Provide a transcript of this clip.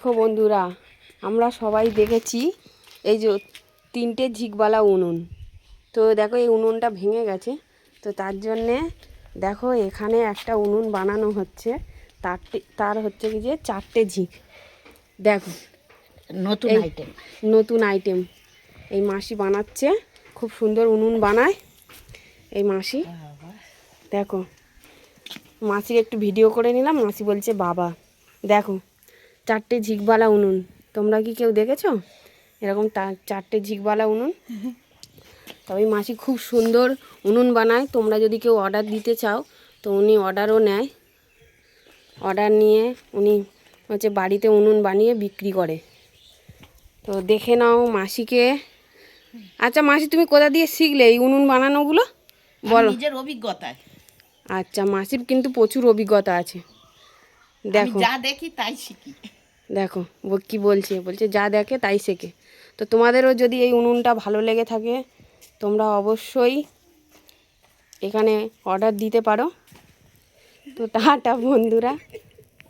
দেখো বন্ধুরা, আমরা সবাই দেখেছি এই যে 3টে ঝিকবালা উনুন। তো দেখো এই উনুনটা ভেঙে গেছে, তো তার জন্যে দেখো এখানে একটা উনুন বানানো হচ্ছে। তার হচ্ছে কি যে 4টে ঝিক। দেখো নতুন এই আইটেম। নতুন আইটেম এই মাসি বানাচ্ছে, খুব সুন্দর উনুন বানায় এই মাসি। দেখো মাসির একটু ভিডিও করে নিলাম, মাসি বলছে বাবা দেখো 4টে ঝিকবালা উনুন। তোমরা কি কেউ দেখেছো এরকম 4টে ঝিকবালা উনুন? তবে মাসি খুব সুন্দর উনুন বানায়। তোমরা যদি কেউ অর্ডার দিতে চাও তো উনি অর্ডারও নেয়। অর্ডার নিয়ে উনি হচ্ছে বাড়িতে উনুন বানিয়ে বিক্রি করে। তো দেখে নাও মাসিকে। আচ্ছা মাসি, তুমি কোথা দিয়ে শিখলে এই উনুন বানানোগুলো বলো? নিজের অভিজ্ঞতায়। আচ্ছা, মাসির কিন্তু প্রচুর অভিজ্ঞতা আছে। দেখো যা দেখি তাই শিখি। দেখো ও কী বলছে, বলছে যা দেখে তাই শেখে। তো তোমাদেরও যদি এই উনুনটা ভালো লেগে থাকে তোমরা অবশ্যই এখানে অর্ডার দিতে পারো। তো টাটা বন্ধুরা।